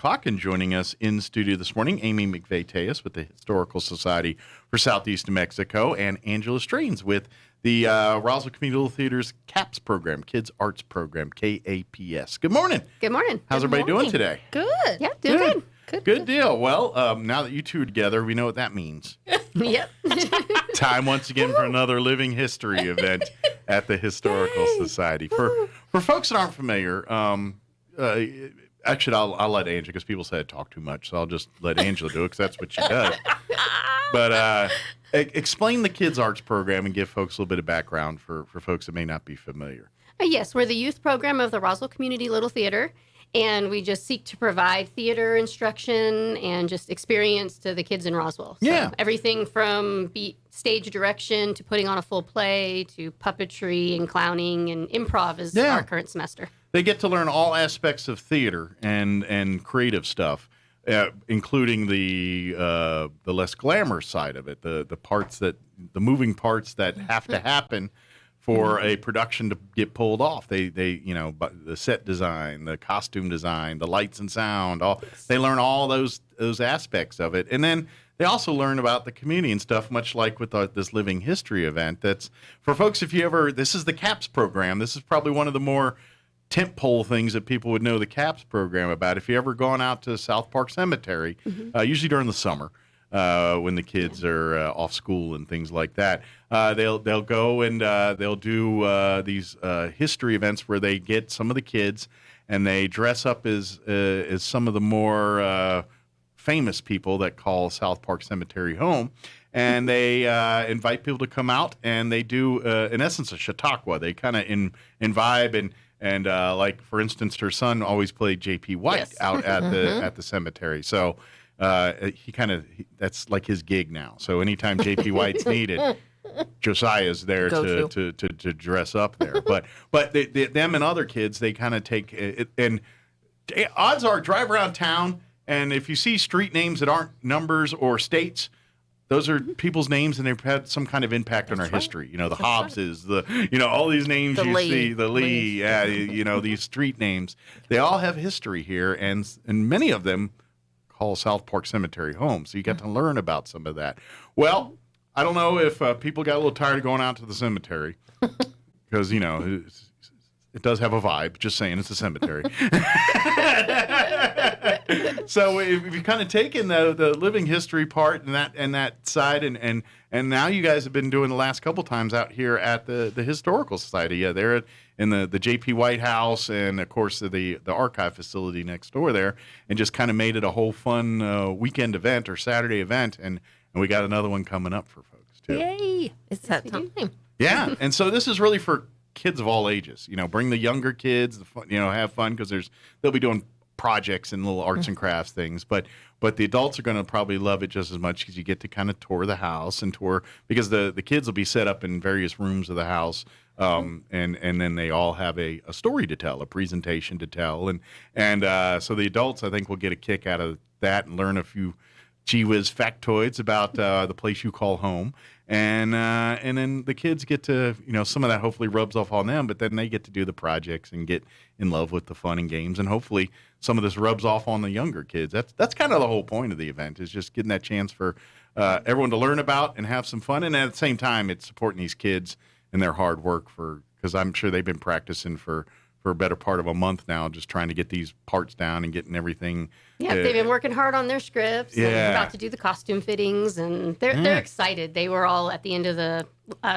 o'clock, and joining us in studio this morning, Amy McVay-Tellez with the Historical Society for Southeast New Mexico, and Angela Strains with the Roswell Community Little Theater's KAPS program, Kids Arts Program, KAPS. Good morning. Good morning. How's everybody doing today? Good. Yeah, doing good. Good deal. Well, now that you two are together, we know what that means. Yep. Time once again for another living history event at the Historical Society. For folks that aren't familiar, actually, I'll let Angela, because people say I talk too much, so I'll just let Angela do it, because that's what she does. But explain the Kids Arts Program and give folks a little bit of background for folks that may not be familiar. Yes, we're the youth program of the Roswell Community Little Theater, and we just seek to provide theater instruction and just experience to the kids in Roswell. So Yeah. everything from stage direction to putting on a full play to puppetry and clowning and improv is our current semester. They get to learn all aspects of theater and creative stuff, including the less glamorous side of it, the moving parts that have to happen for a production to get pulled off. They the set design, the costume design, the lights and sound, they learn all those aspects of it. And then they also learn about the community and stuff, much like with this living history event. That's for folks, this is the KAPS program. This is probably one of the more tentpole things that people would know the KAPS program about. If you ever gone out to South Park Cemetery, usually during the summer, when the kids are off school and things like that, they'll go and they'll do these history events where they get some of the kids and they dress up as some of the more famous people that call South Park Cemetery home, and they invite people to come out and they do in essence a Chautauqua. They kind of vibe and like for instance, her son always played J.P. White out at the cemetery, so. That's like his gig now. So anytime J.P. White's needed, Josiah's there to dress up there. But them and other kids, they kind of take it, and odds are drive around town, and if you see street names that aren't numbers or states, those are people's names, and they've had some kind of impact on our history. You know, the Hobbses, all these names you see, the Lee, these street names, they all have history here, and many of them call South Park Cemetery home. So you get to learn about some of that. Well, I don't know if people got a little tired of going out to the cemetery because, it does have a vibe. Just saying, it's a cemetery. So if you've kind of taken the living history part and that side, and now you guys have been doing the last couple times out here at the Historical Society. Yeah, they're in the J.P. White House, and of course the archive facility next door there, and just kind of made it a whole fun weekend event or Saturday event, and we got another one coming up for folks too. Yay! It's that time. Yeah, and so this is really for kids of all ages. Bring the younger kids, have fun, because they'll be doing projects and little arts and crafts things, but the adults are going to probably love it just as much, because you get to kind of tour the house and because the kids will be set up in various rooms of the house, and then they all have a story to tell, a presentation to tell, and so the adults, I think, will get a kick out of that and learn a few gee whiz factoids about the place you call home, and then the kids get to, some of that hopefully rubs off on them, but then they get to do the projects and get in love with the fun and games, and hopefully some of this rubs off on the younger kids. That's kind of the whole point of the event, is just getting that chance for everyone to learn about and have some fun, and at the same time, it's supporting these kids and their hard work, because I'm sure they've been practicing for a better part of a month now, just trying to get these parts down and getting everything. Yeah, they've been working hard on their scripts. Yeah. And about to do the costume fittings, and they're excited. They were all at the end of the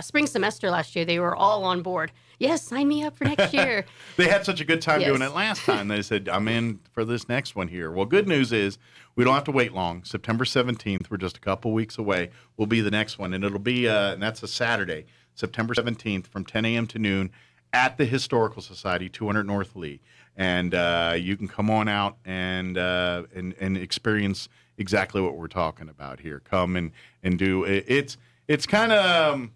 spring semester last year. They were all on board. Yes, sign me up for next year. They had such a good time doing it last time. They said, I'm in for this next one here. Well, good news is we don't have to wait long. September 17th, we're just a couple weeks away, will be the next one. And it'll be, and that's a Saturday, September 17th from 10 a.m. to noon at the Historical Society, 200 North Lee. And you can come on out and experience exactly what we're talking about here. Come and do it. It's kind of,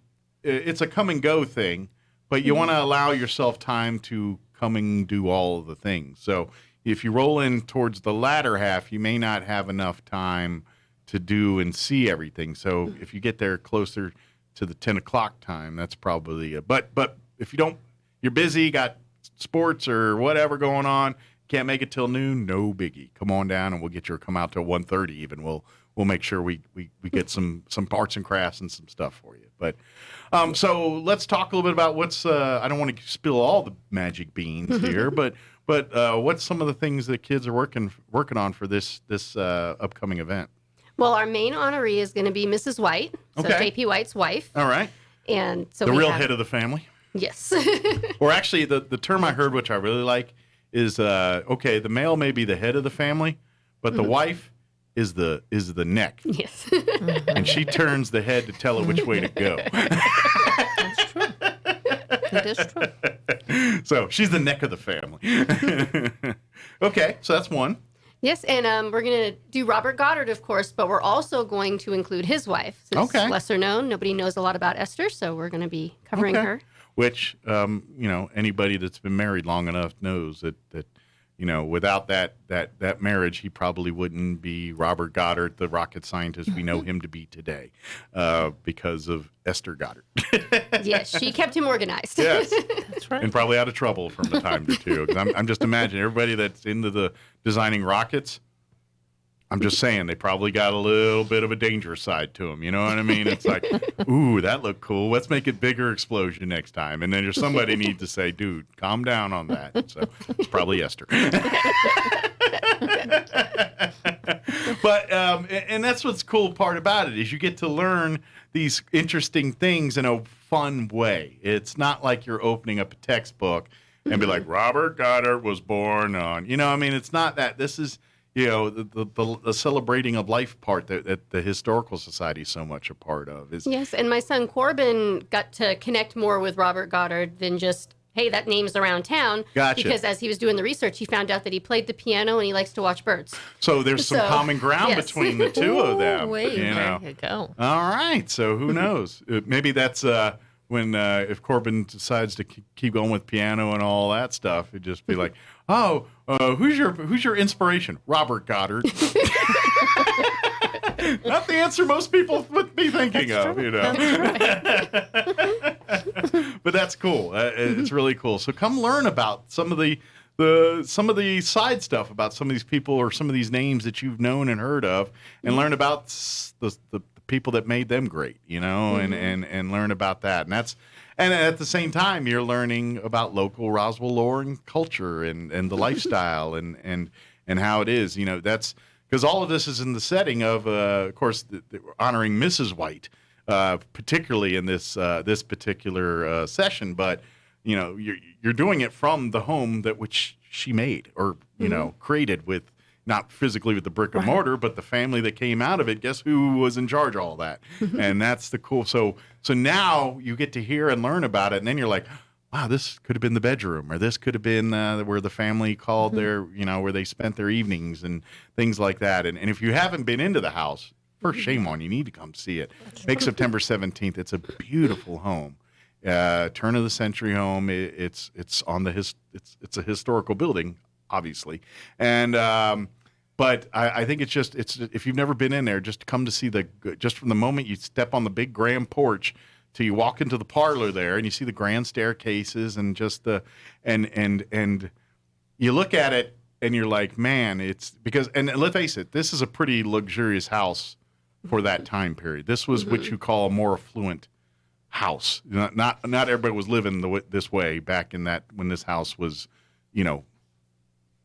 it's a come and go thing, but you want to allow yourself time to come and do all of the things. So if you roll in towards the latter half, you may not have enough time to do and see everything. So if you get there closer to the 10 o'clock time, that's probably but if you don't, you're busy, got sports or whatever going on, can't make it till noon, no biggie. Come on down, and we'll get you. Come out till 1:30 even. We'll make sure we get some arts and crafts and some stuff for you. But so let's talk a little bit about what's. I don't want to spill all the magic beans here, but what's some of the things that kids are working on for this upcoming event? Well, our main honoree is going to be Mrs. White, so Okay. JP White's wife. All right. And so The real head of the family. Yes. Or actually, the term I heard, which I really like, is the male may be the head of the family, but the wife is the neck, Yes. and she turns the head to tell it which way to go. That's true. It is true. So she's the neck of the family. Okay, so that's one. Yes, and we're going to do Robert Goddard, of course, but we're also going to include his wife. Since Okay. lesser known. Nobody knows a lot about Esther, so we're going to be covering Okay. her. Which, anybody that's been married long enough knows that without that marriage, he probably wouldn't be Robert Goddard, the rocket scientist we know him to be today, because of Esther Goddard. Yes, she kept him organized. Yes. That's right. And probably out of trouble from the time to two. 'Cause I'm just imagining everybody that's into the designing rockets. I'm just saying they probably got a little bit of a dangerous side to them. You know what I mean? It's like, ooh, that looked cool. Let's make it bigger explosion next time. And then there's somebody needs to say, dude, calm down on that. So it's probably Esther. But and that's what's cool part about it is you get to learn these interesting things in a fun way. It's not like you're opening up a textbook and be like, Robert Goddard was born on. It's not that. This is the celebrating of life part that the Historical Society is so much a part of. Yes, and my son Corbin got to connect more with Robert Goddard than just, hey, that name's around town. Gotcha. Because as he was doing the research, he found out that he played the piano and he likes to watch birds. So there's some common ground yes. between the two of them. Wait, you know? there you go. All right. So who knows? Maybe that's when if Corbin decides to keep going with piano and all that stuff, it'd just be like, oh, who's your inspiration? Robert Goddard. Not the answer most people would be thinking of, That's But that's cool. It's really cool. So come learn about some of the side stuff about some of these people or some of these names that you've known and heard of, and learn about the people that made them great, and learn about that. And at the same time, you're learning about local Roswell lore and culture and the lifestyle and how it is. That's because all of this is in the setting of course, honoring Mrs. White, particularly in this particular session. But you're doing it from the home that which she made or created with. Not physically with the brick and mortar, but the family that came out of it. Guess who was in charge of all that? And that's the cool. So now you get to hear and learn about it, and then you're like, wow, this could have been the bedroom, or this could have been where the family called their, where they spent their evenings and things like that. And if you haven't been into the house, first shame on you, need to come see it. Make September 17th. It's a beautiful home. Turn of the century home. It's on the it's a historical building, obviously, and but I think it's if you've never been in there, just come to see just from the moment you step on the big grand porch till you walk into the parlor there and you see the grand staircases and just and you look at it and you're like, man, it's because, and let's face it, this is a pretty luxurious house for that time period. This was what you call a more affluent house. Not everybody was living this way back in that when this house was,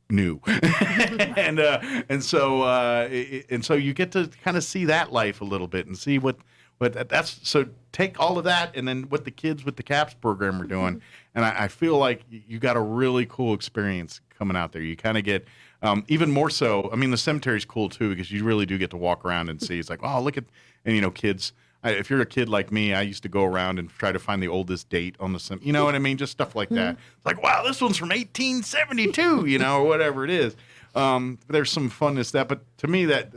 new. and so you get to kind of see that life a little bit and see what that's. So take all of that and then what the kids with the KAPS program are doing, and I feel like you got a really cool experience coming out there. You kind of get even more so. I mean, the cemetery's cool too because you really do get to walk around and see. It's like, oh, look at, and kids. If you're a kid like me, I used to go around and try to find the oldest date on the, you know what I mean? Just stuff like that. It's like, wow, this one's from 1872, or whatever it is. There's some funness that, but to me, that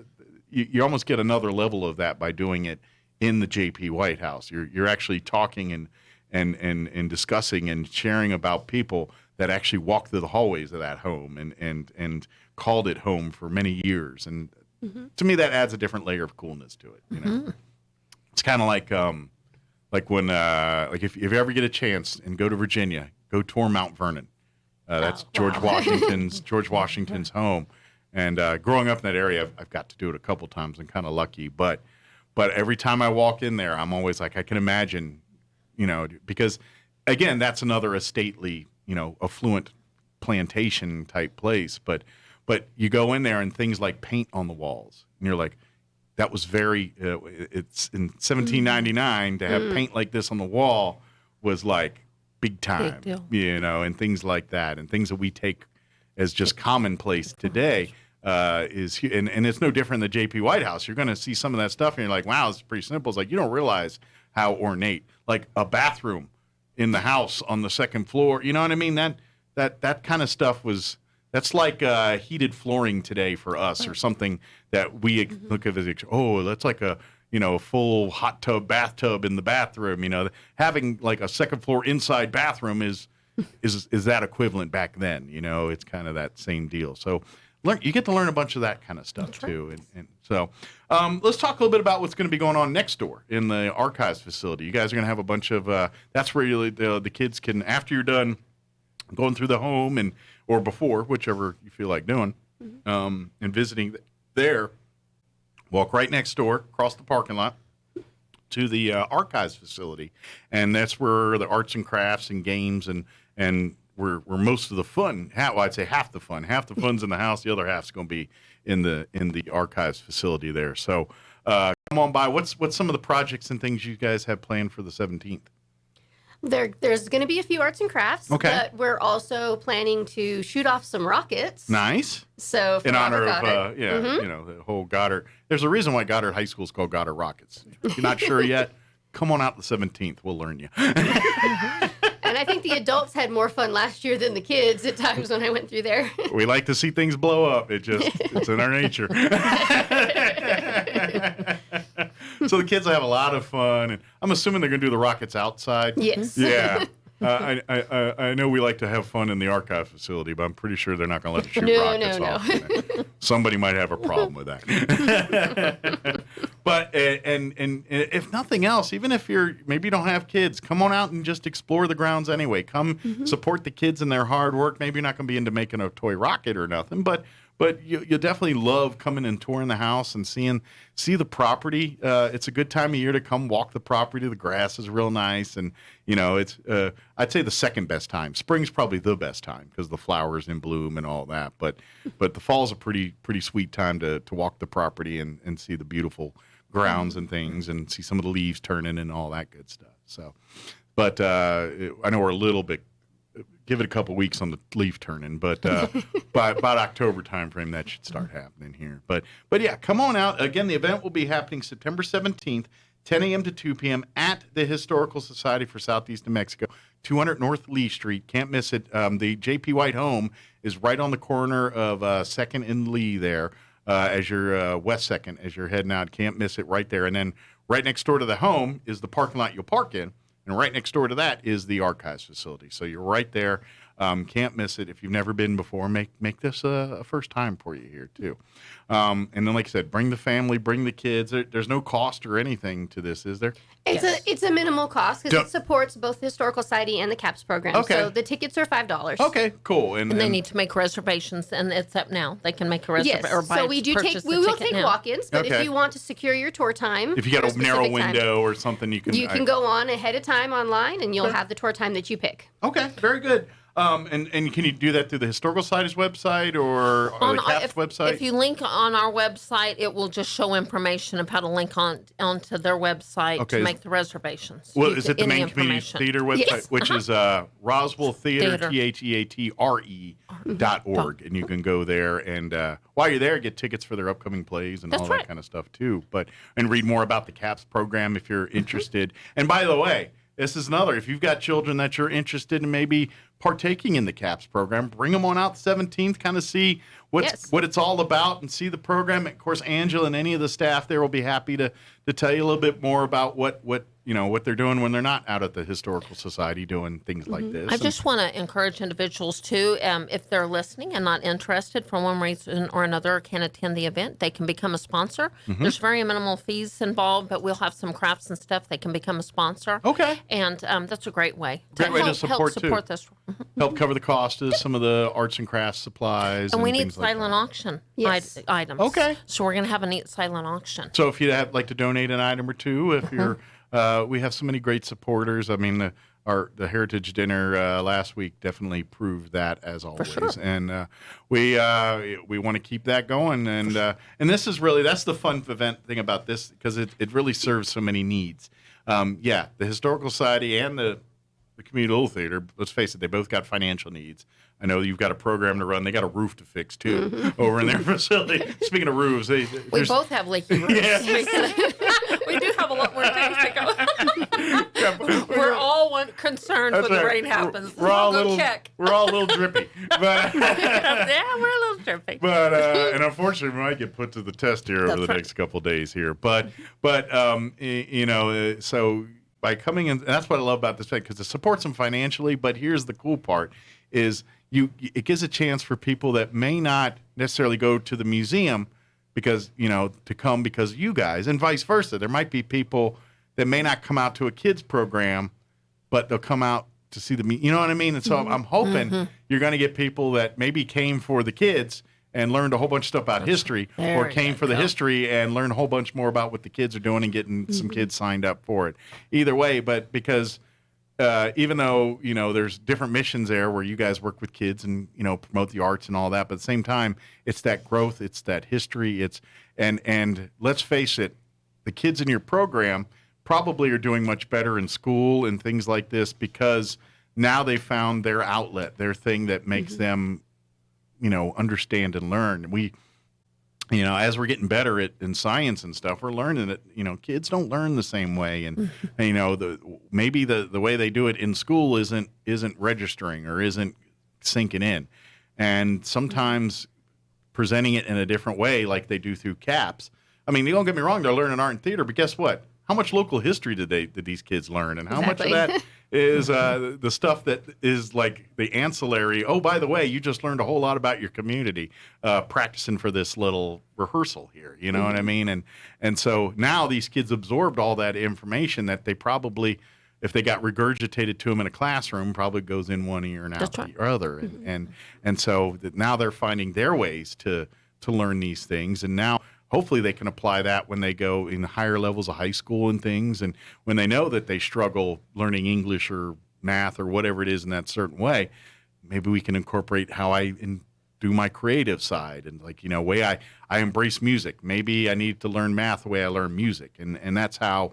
you almost get another level of that by doing it in the JP White House. You're actually talking and discussing and sharing about people that actually walked through the hallways of that home and called it home for many years. And to me, that adds a different layer of coolness to it. It's kind of like when if you ever get a chance and go to Virginia, go tour Mount Vernon. That's Oh, George wow. Washington's home. And growing up in that area, I've got to do it a couple times. I'm kind of lucky, but every time I walk in there, I'm always like, I can imagine, because again, that's another stately, affluent plantation type place. But you go in there and things like paint on the walls, and you're like, that was very. It's in 1799 to have paint like this on the wall was like big time, deal. and things like that, and things that we take as just commonplace today. And it's no different than the JP White House. You're going to see some of that stuff, and you're like, wow, it's pretty simple. It's like you don't realize how ornate, like a bathroom in the house on the second floor. You know what I mean? That kind of stuff that's like heated flooring today for us, or something that we look at as, that's like a full hot tub, bathtub in the bathroom. Having like a second floor inside bathroom is that equivalent back then? It's kind of that same deal. So you get to learn a bunch of that kind of stuff too. And so let's talk a little bit about what's going to be going on next door in the archives facility. You guys are going to have a bunch of that's where the kids can, after you're done going through the home or before, whichever you feel like doing, and visiting there, walk right next door, across the parking lot to the archives facility, and that's where the arts and crafts and games and where most of the fun, I'd say half the fun's in the house, the other half's going to be in the archives facility there. So come on by. What's some of the projects and things you guys have planned for the 17th? There's going to be a few arts and crafts, Okay. but we're also planning to shoot off some rockets. Nice. So for In honor Robert of Goddard. the whole Goddard. There's a reason why Goddard High School is called Goddard Rockets. If you're not sure yet, come on out the 17th. We'll learn you. And I think the adults had more fun last year than the kids at times when I went through there. We like to see things blow up. It's in our nature. So the kids will have a lot of fun, and I'm assuming they're going to do the rockets outside. Yes. Yeah. I know we like to have fun in the archive facility, but I'm pretty sure they're not going to let us shoot No, rockets no, no. off. in there. Somebody might have a problem with that. But and if nothing else, even if maybe you don't have kids, come on out and just explore the grounds anyway. Come support the kids in their hard work. Maybe you're not going to be into making a toy rocket or nothing, but you'll definitely love coming and touring the house and see the property. It's a good time of year to come walk the property. The grass is real nice, and it's I'd say the second best time. Spring's probably the best time because the flowers in bloom and all that. But the fall's a pretty sweet time to walk the property and see the beautiful grounds and things, and see some of the leaves turning and all that good stuff. So, but I know we're a little bit. Give it a couple weeks on the leaf turning, but by about October timeframe, that should start happening here. But yeah, come on out. Again, the event will be happening September 17th, 10 a.m. to 2 p.m. at the Historical Society for Southeast New Mexico, 200 North Lee Street. Can't miss it. The J.P. White home is right on the corner of 2nd and Lee there, as you're West 2nd, as you're heading out. Can't miss it right there. And then right next door to the home is the parking lot you'll park in. And right next door to that is the archives facility. So you're right there. Can't miss it. If you've never been before, make this a first time for you here, too. And then, like I said, bring the family, bring the kids. There's no cost or anything to this, is there? It's a minimal cost because it supports both the Historical Society and the KAPS program. Okay. So the tickets are $5. Okay, cool. And they need to make reservations, and it's up now. They can make a reservation. Yes. Or buy, So we will take now. walk-ins, but Okay. if you want to secure your tour time, If you got for a narrow specific time, window or something, you can go on ahead of time online, and you'll have the tour time that you pick. Okay, very good. And can you do that through the Historical Society's website or the KAPS website? If you link on our website, it will just show information of how to link onto their website to make the reservations. Well, is it the main community theater website, Yes. which is Roswell Theater, Theater. TheatreRE.org, and you can go there and while you're there, get tickets for their upcoming plays and all that kind of stuff too. And read more about the KAPS program if you're interested. And by the way, this is another. If you've got children that you're interested in maybe partaking in the KAPS program, bring them on out the 17th, kind of see what it's all about and see the program. Of course, Angela and any of the staff there will be happy to tell you a little bit more about what what they're doing when they're not out at the Historical Society doing things like this. I just want to encourage individuals too, if they're listening and not interested for one reason or another, or can't attend the event, they can become a sponsor. There's very minimal fees involved, but we'll have some crafts and stuff. They can become a sponsor. Okay. And that's a great way. Great way to support too. This. Help cover the cost of some of the arts and crafts supplies. And we need things like silent auction items. Okay. So we're going to have a neat silent auction. So if you'd like to donate an item or two, if you're, we have so many great supporters. I mean, the Heritage Dinner last week definitely proved that, as always. For sure. And we want to keep that going. And this is really, that's the fun event thing about this, because it really serves so many needs. The Historical Society and the Community Little Theater, let's face it, they both got financial needs. I know you've got a program to run. They got a roof to fix, too, over in their facility. Speaking of roofs, we both have leaky roofs. We do have a lot more things to go. We're all concerned when the rain happens. We're all check. We're all a little drippy. But, yeah, we're a little drippy. But and unfortunately, we might get put to the test here over the next couple of days here. But so by coming in, and that's what I love about this thing, because it supports them financially. But here's the cool part: is it gives a chance for people that may not necessarily go to the museum because to come because of you guys, and vice versa. There might be people that may not come out to a kids program, but they'll come out to see you know what I mean? And so I'm hoping you're going to get people that maybe came for the kids and learned a whole bunch of stuff about history, or came for the history and learned a whole bunch more about what the kids are doing and getting some kids signed up for it. Either way, but because even though, there's different missions there where you guys work with kids and, promote the arts and all that, but at the same time, it's that growth, it's that history, and let's face it, the kids in your program probably are doing much better in school and things like this because now they found their outlet, their thing that makes them, understand and learn. We, as we're getting better in science and stuff, we're learning that, kids don't learn the same way. And, maybe the way they do it in school isn't registering or isn't sinking in. And sometimes presenting it in a different way, like they do through KAPS. I mean, don't get me wrong, they're learning art and theater, but guess what? How much local history did these kids learn? And how much of that is the stuff that is like the ancillary? Oh, by the way, you just learned a whole lot about your community practicing for this little rehearsal here. You know what I mean? And so now these kids absorbed all that information that they probably, if they got regurgitated to them in a classroom, probably goes in one ear and out the other. And so now they're finding their ways to learn these things. And now hopefully they can apply that when they go in higher levels of high school and things. And when they know that they struggle learning English or math or whatever it is in that certain way, maybe we can incorporate how I do my creative side and way I embrace music. Maybe I need to learn math the way I learn music. And that's how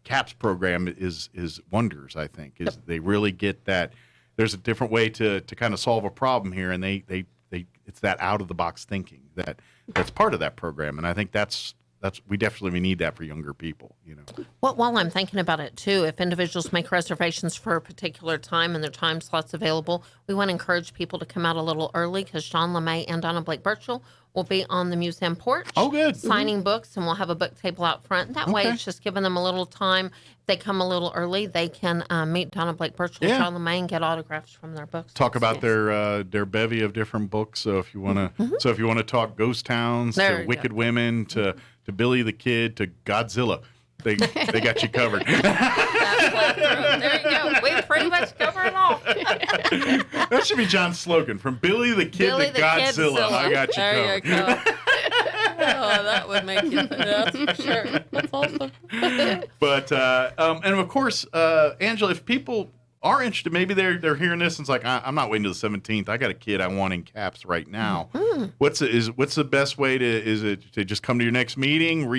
KAPS program is wonders, I think, is they really get that there's a different way to kind of solve a problem here. And they it's that out of the box thinking that's part of that program, and I think that's we definitely need that for younger people. Well, while I'm thinking about it too, if individuals make reservations for a particular time and their time slots available, we want to encourage people to come out a little early because Sean LeMay and Donna Blake Birchall will be on the museum porch. Oh, good. Signing books, and we'll have a book table out front. That way, it's just giving them a little time. If they come a little early, they can meet Donna Blake Birchall and Sean LeMay and get autographs from their books. Talk about their bevy of different books. So if you want to, talk ghost towns to Wicked Women to Billy the Kid to Godzilla, they got you covered. There you go. We pretty much cover it all. That should be John's slogan: from Billy the Kid to Godzilla. I got you covered. There you go. Oh, that would make you. That's for sure. That's awesome. But and of course, Angela, if people are interested, maybe they're hearing this and it's like, I'm not waiting till the 17th. I got a kid I want in KAPS right now. What's the best way is it to just come to your next meeting,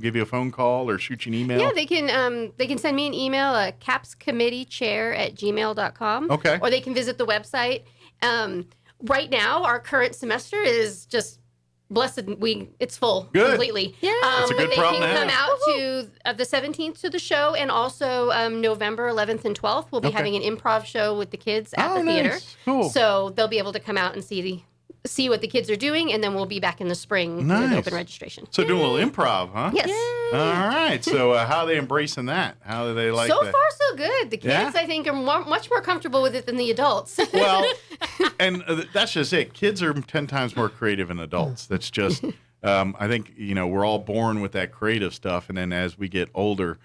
give you a phone call or shoot you an email? Yeah, they can send me an email at capscommitteechair@gmail.com. Okay. Or they can visit the website. Right now, our current semester is just blessed. It's full completely. Yeah, that's a good but problem they to can have. come out to the 17th to the show, and also November 11th and 12th we'll be having an improv show with the kids at the theater. Cool. So they'll be able to come out and see see what the kids are doing, and then we'll be back in the spring with Nice. open registration. So doing a little improv, huh? Yes. All right. So how are they embracing that? How do they like So that? far, so good. The kids, Yeah? I think, are much more comfortable with it than the adults. Well, and that's just it. Kids are 10 times more creative than adults. That's just, I think, we're all born with that creative stuff. And then as we get older,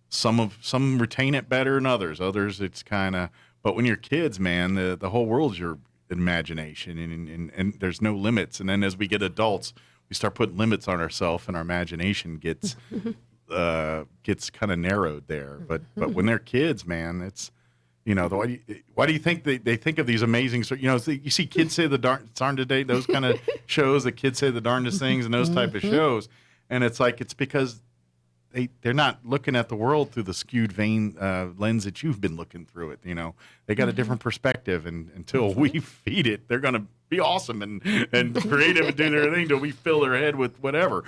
some retain it better than others. Others, it's kind of, but when you're kids, man, the whole world's your imagination and there's no limits. And then as we get adults, we start putting limits on ourselves and our imagination gets kind of narrowed there. But when they're kids, man, it's, why do you think they think of these amazing, you see kids say the darn today, those kind of shows, the kids say the darndest things and those type of shows. And it's like, it's because they're not looking at the world through the skewed vein lens that you've been looking through it. They got a different perspective, and until we feed it, they're going to be awesome and creative and do their thing till we fill their head with whatever.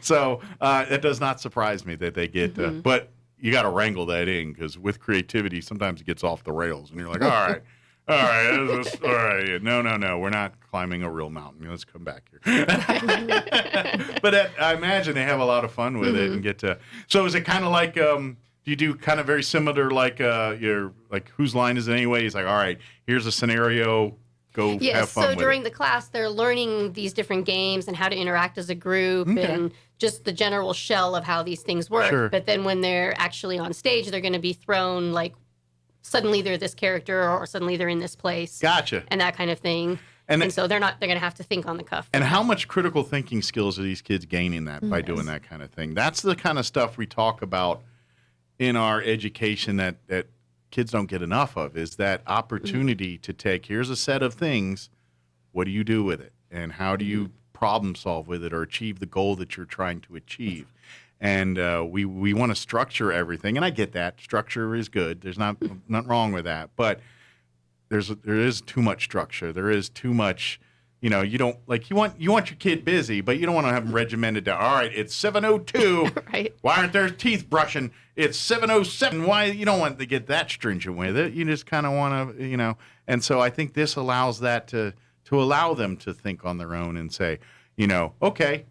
So it does not surprise me that they get, but you got to wrangle that in, because with creativity, sometimes it gtes off the rails, and you're like, all right. All right. No. We're not climbing a real mountain. Let's come back here. But I imagine they have a lot of fun with it and get to. So is it kind of like, do you do kind of very similar like whose line is it anyway? It's like, all right, here's a scenario. Go have fun with it. So during the class, they're learning these different games and how to interact as a group and just the general shell of how these things work. Sure. But then when they're actually on stage, they're going to be thrown like, suddenly they're this character or suddenly they're in this place. Gotcha. And that kind of thing. And so they're going to have to think on the cuff. And how much critical thinking skills are these kids gaining by doing that kind of thing? That's the kind of stuff we talk about in our education that kids don't get enough of, is that opportunity to take, here's a set of things, what do you do with it? And how do you problem solve with it or achieve the goal that you're trying to achieve? And we want to structure everything, and I get that structure is good. There's nothing wrong with that, but there is too much structure. There is too much, you don't you want your kid busy, but you don't want to have them regimented down. All right, it's 7:02. Right. Why aren't their teeth brushing? It's 7:07. Why you don't want to get that stringent with it? You just kind of want to, And so I think this allows that to allow them to think on their own and say, okay.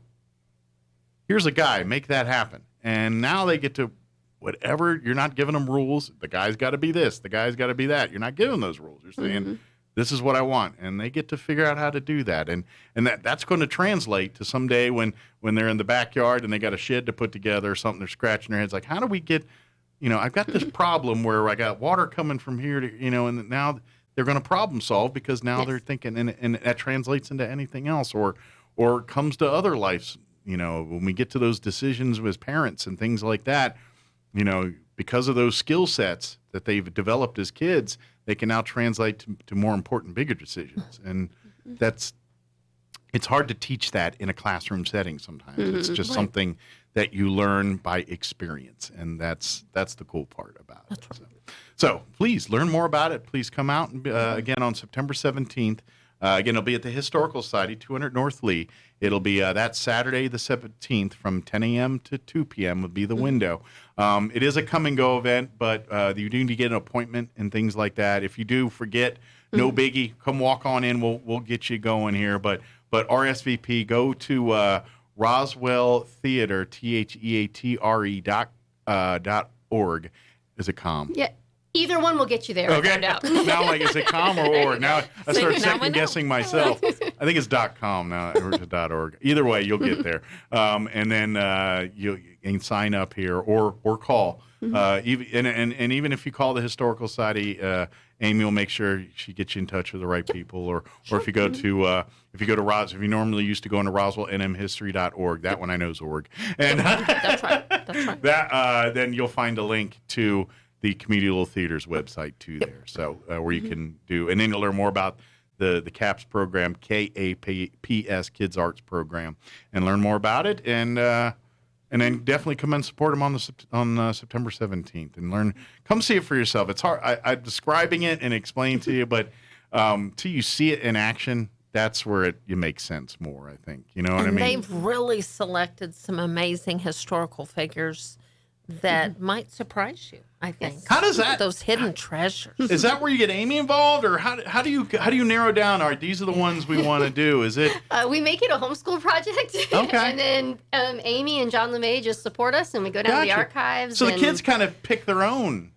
Here's a guy, make that happen. And now they get to whatever, you're not giving them rules. The guy's got to be this, the guy's got to be that. You're not giving those rules. You're saying, this is what I want. And they get to figure out how to do that. And that's going to translate to someday when they're in the backyard and they got a shed to put together or something, they're scratching their heads like, how do we get, I've got this problem where I got water coming from here to, and now they're going to problem solve because now they're thinking, and that translates into anything else or it comes to other lives. When we get to those decisions with parents and things like that, because of those skill sets that they've developed as kids, they can now translate to more important, bigger decisions. And it's hard to teach that in a classroom setting sometimes. It's just something that you learn by experience. And that's the cool part about it. Right. So please learn more about it. Please come out and, again on September 17th. Again, it'll be at the Historical Society, 200 North Lee. It'll be that Saturday, the 17th, from 10 a.m. to 2 p.m. would be the window. It is a come-and-go event, but you do need to get an appointment and things like that. If you do forget, no biggie. Come walk on in. We'll get you going here. But RSVP, go to Roswell Theater, theatre.org. Is it com? Yeah. Either one will get you there. Okay. I found out. Now, is it com or org? Now I start second guessing myself. I think it's .com now or .org. Either way, you'll get there. And then you can sign up here or call. Even if you call the Historical Society, Amy will make sure she gets you in touch with the right people. Or if you go to if you normally used to go into RoswellNMHistory.org, that one I know is org. And That's right. that then you'll find a link to the Community Little Theater's website too there. So where you can do, and then you'll learn more about the KAPS program, KAPS Kids Arts Program, and learn more about it. And then definitely come and support them on September 17th and learn. Come see it for yourself. It's hard. I'm describing it and explaining to you, but till you see it in action, that's where it makes sense more. I think. You know what I mean? They've really selected some amazing historical figures that might surprise you. I think. How does that? Those hidden treasures. Is that where you get Amy involved, or how do you narrow down? All right, these are the ones we want to do. Is it? We make it a homeschool project. Okay. And then Amy and John LeMay just support us, and we go down to the archives. So the kids kind of pick their own.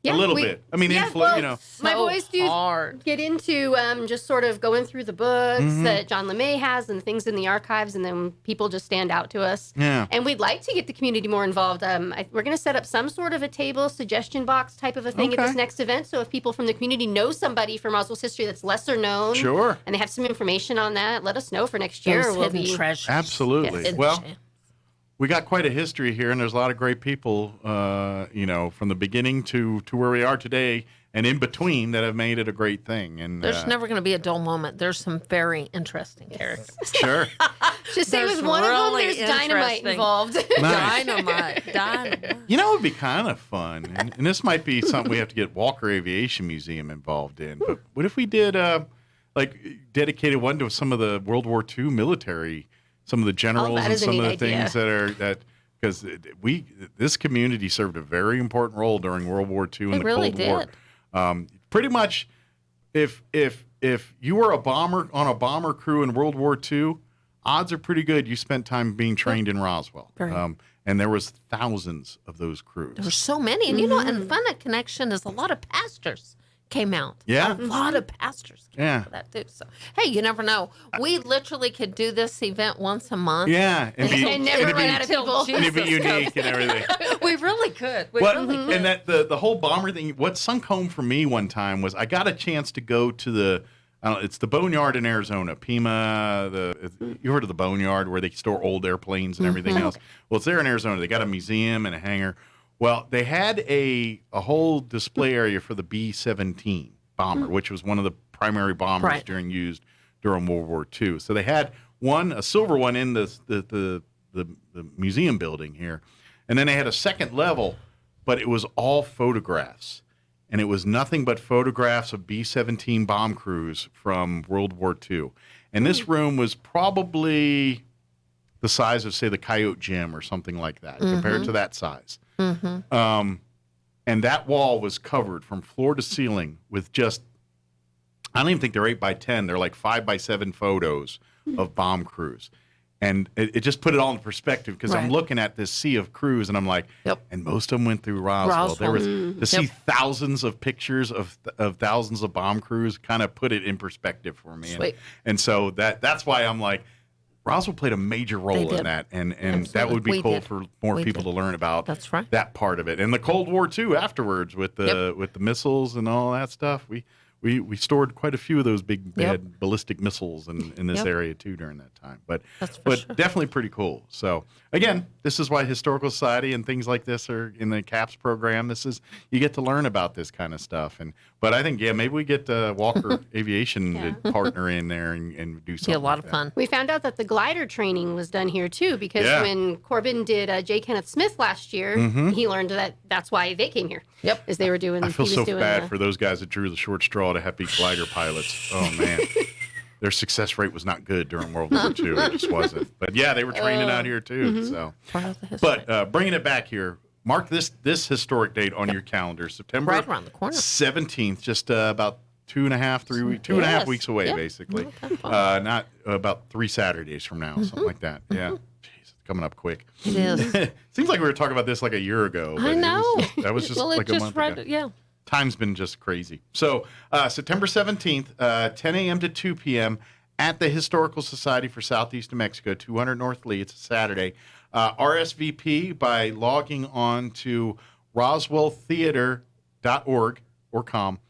Yeah, a little bit. I mean, my boys do get into just sort of going through the books that John LeMay has and things in the archives, and then people just stand out to us. Yeah. And we'd like to get the community more involved. We're going to set up some sort of a table, suggestion box type of a thing at this next event. So if people from the community know somebody from Roswell's history that's lesser known, sure, and they have some information on that, let us know for next year. Those hidden treasures. Absolutely. Yes. Well, we got quite a history here, and there's a lot of great people, from the beginning to where we are today and in between that have made it a great thing. And there's never going to be a dull moment. There's some very interesting characters. Sure. Just say with one of them, there's dynamite involved. Nice. Dynamite. You know, it would be kind of fun, and this might be something we have to get Walker Aviation Museum involved in, but what if we did, dedicated one to some of the World War II military, some of the generals and some of the things because this community served a very important role during World War II and the Cold War. Pretty much, if you were a bomber on a bomber crew in World War II, odds are pretty good you spent time being trained in Roswell. And there was thousands of those crews. There were so many, and and fun connection is a lot of pastors came out. Yeah. A lot of pastors came out for that too. So, hey, you never know. We literally could do this event once a month. Yeah. And never run out of people. And it'd be unique and everything. We really could. We really could. And that the whole bomber thing, what sunk home for me one time was I got a chance to go to it's the Boneyard in Arizona, Pima. You heard of the Boneyard where they store old airplanes and everything else? Well, it's there in Arizona. They got a museum and a hangar. Well, they had a whole display area for the B-17 bomber, which was one of the primary bombers used during World War II. So they had a silver one in the museum building here, and then they had a second level, but it was all photographs, and it was nothing but photographs of B-17 bomb crews from World War II. And this room was probably the size of, say, the Coyote Gym or something like that, compared to that size. And that wall was covered from floor to ceiling with just, I don't even think they're 8x10. They're like 5x7 photos of bomb crews. And it just put it all in perspective because I'm looking at this sea of crews and I'm like, and most of them went through Roswell. There was to see thousands of pictures of thousands of bomb crews kind of put it in perspective for me. And so that's why I'm like, Roswell played a major role in that, and that would be cool for more people to learn about that part of it. And the Cold War too afterwards with the missiles and all that stuff. We stored quite a few of those big bad ballistic missiles in this area too during that time. But definitely pretty cool. So again, this is why Historical Society and things like this are in the KAPS program. You get to learn about this kind of stuff. But I think maybe we get Walker Aviation to partner in there and do something. Be a lot of fun. We found out that the glider training was done here too because when Corbin did J. Kenneth Smith last year, he learned that's why they came here. As they were doing. I feel so bad for those guys that drew the short straw to have be glider pilots. Oh man, their success rate was not good during World War II. It just wasn't. But yeah, they were training out here too. So, but bringing it back here, mark this historic date on your calendar, September right around the corner, 17th, just about 2.5 weeks away, basically. Not about 3 Saturdays from now, something like that. Yeah. Coming up quick. It is. Seems like we were talking about this like a year ago. But I know. That was just like a month ago. Yeah. Time's been just crazy. So September 17th, 10 a.m. to 2 p.m. at the Historical Society for Southeast New Mexico, 200 North Lee. It's a Saturday. RSVP by logging on to roswelltheatre.org or com,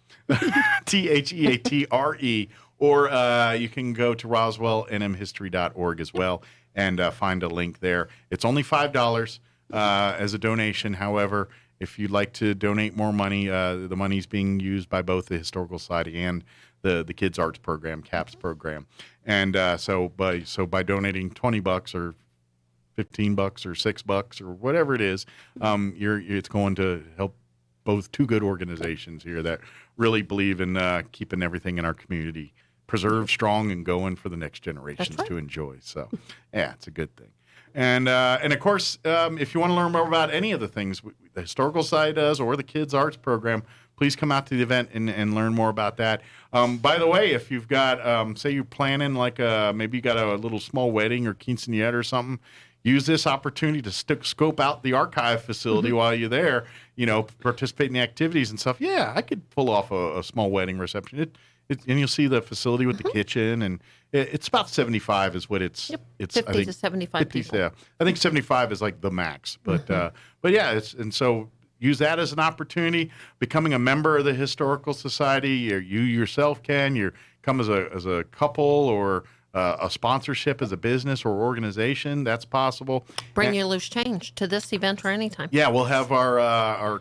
THEATRE, or you can go to roswellnmhistory.org as well and find a link there. It's only $5 as a donation. However, if you'd like to donate more money, the money's being used by both the Historical Society and the Kids Arts Program, KAPS program. And so by donating $20 or $15 or $6 or whatever it is, it's going to help both two good organizations here that really believe in keeping everything in our community preserved, strong, and going for the next generations to enjoy. So, yeah, it's a good thing. And of course, if you want to learn more about any of the things the Historical Society does or the Kids Arts Program, please come out to the event and learn more about that. By the way, if you've got, say you're planning maybe you got a little small wedding or quinceañera or something, use this opportunity to scope out the archive facility while you're there, participate in the activities and stuff. Yeah, I could pull off a small wedding reception. And you'll see the facility with the kitchen, and it's about 75 is what it's. Yep. It's 50 I think, to 75 people. Yeah, I think 75 is like the max. But yeah, so use that as an opportunity. Becoming a member of the Historical Society, you yourself you come as a couple or a sponsorship as a business or organization. That's possible. Bring your loose change to this event or anytime. Yeah, we'll have our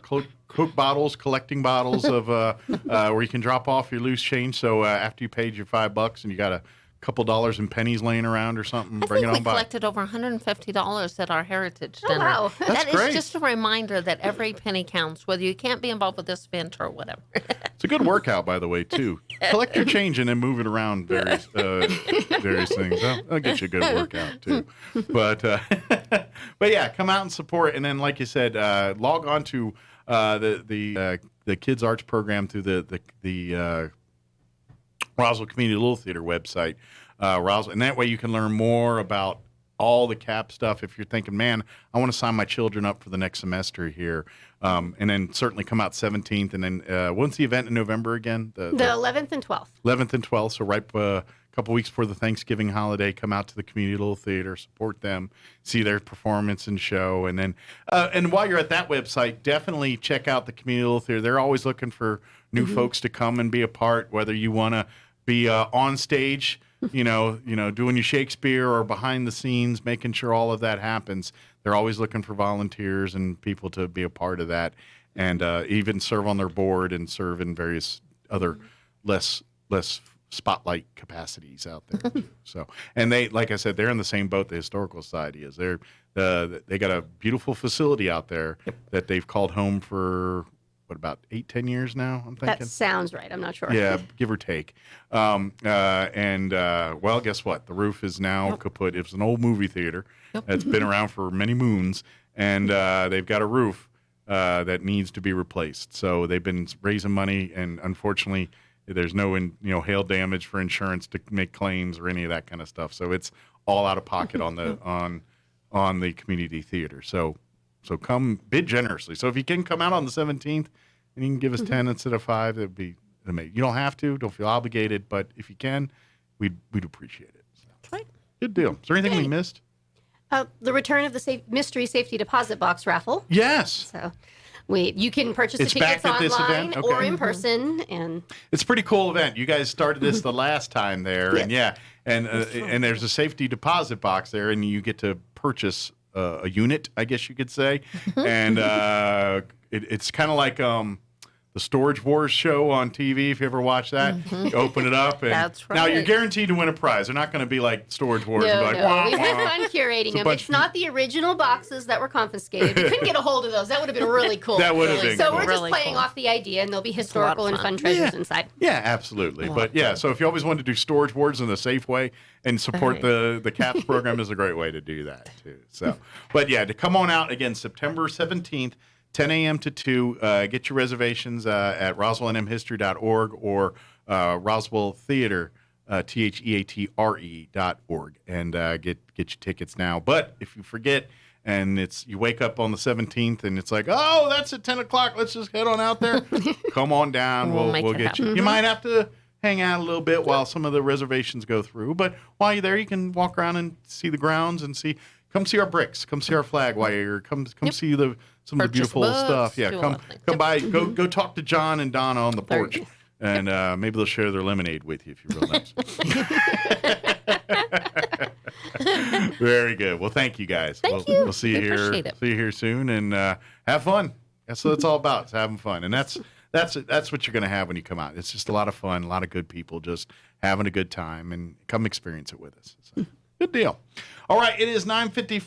Coke bottles, collecting bottles of where you can drop off your loose change. So after you paid your $5 and you got a couple dollars in pennies laying around or something, bring it on by. We collected over $150 at our Heritage Dinner. Wow. That's That great. is just a reminder that every penny counts, whether you can't be involved with this event or whatever. It's a good workout, by the way, too. Collect your change and then move it around various things. That'll get you a good workout, too. But yeah, come out and support. And then, like you said, log on to the Kids Arts Program through the Roswell Community Little Theater website, Roswell, and that way you can learn more about all the KAPS stuff. If you're thinking, man, I want to sign my children up for the next semester here, and then certainly come out 17th, and then when's the event in November again? The 11th and 12th. 11th and 12th. So right a couple weeks before the Thanksgiving holiday, come out to the Community Little Theater, support them, see their performance and show, and then and while you're at that website, definitely check out the Community Little Theater. They're always looking for new folks to come and be a part, whether you want to be on stage, doing your Shakespeare, or behind the scenes, making sure all of that happens. They're always looking for volunteers and people to be a part of that, and even serve on their board and serve in various other less spotlight capacities out there. So, and they, like I said, they're in the same boat the Historical Society is. They got a beautiful facility out there that they've called home for about 8-10 years now, I'm thinking. That sounds right. I'm not sure. Yeah, give or take. Well, guess what? The roof is now kaput. It was an old movie theater that's been around for many moons, and they've got a roof that needs to be replaced. So they've been raising money, and unfortunately, there's no hail damage for insurance to make claims or any of that kind of stuff. So it's all out of pocket on the community theater. So come bid generously. So if you can come out on the 17th and you can give us 10 instead of 5, that'd be amazing. You don't have to. Don't feel obligated. But if you can, we'd appreciate it. So. That's right. Good deal. Is there anything we missed? The return of the mystery safety deposit box raffle. Yes. So you can purchase the It's tickets back at this online event? or Okay. in person. And It's a pretty cool event. You guys started this the last time there. Yes. And there's a safety deposit box there, and you get to purchase a unit, I guess you could say. And it's kind of like the Storage Wars show on TV, if you ever watch that. You open it up, and That's now you're right. guaranteed to win a prize. They're not going to be like Storage Wars and be like, wah, we had wah. fun curating them. bunch- It's not the original boxes that were confiscated. We couldn't get a hold of those. That would have been really cool. That would have been So cool. we're just Really playing cool. off the idea, and there'll be a lot of historical and fun. fun treasures Yeah. inside. Yeah, absolutely. But yeah, so if you always want to do Storage Wars in a safe way and support the KAPS program is a great way to do that too. So, but yeah, to come on out again, September 17th, 10 a.m. to 2. Get your reservations at roswellnmhistory.org or Roswell Theater, theatre.org, and get your tickets now. But if you forget, and you wake up on the 17th and it's like, oh, that's at 10 o'clock. Let's just head on out there. Come on down. We'll make We'll it get you. happen. You might have to hang out a little bit while some of the reservations go through. But while you're there, you can walk around and see the grounds and come see our bricks. Come see our flag while you're here. Come see some of the Purchase beautiful books, stuff. Yeah, do a come lot of things. come by. Go talk to John and Donna on the There you porch. go. And maybe they'll share their lemonade with you if you're real nice. Very good. Well, thank you guys. Thank you. We'll see you We here. appreciate it. See you here soon, and have fun. That's what it's all about. It's having fun, and that's what you're going to have when you come out. It's just a lot of fun, a lot of good people just having a good time, and come experience it with us. So, good deal. All right, it is 9:54.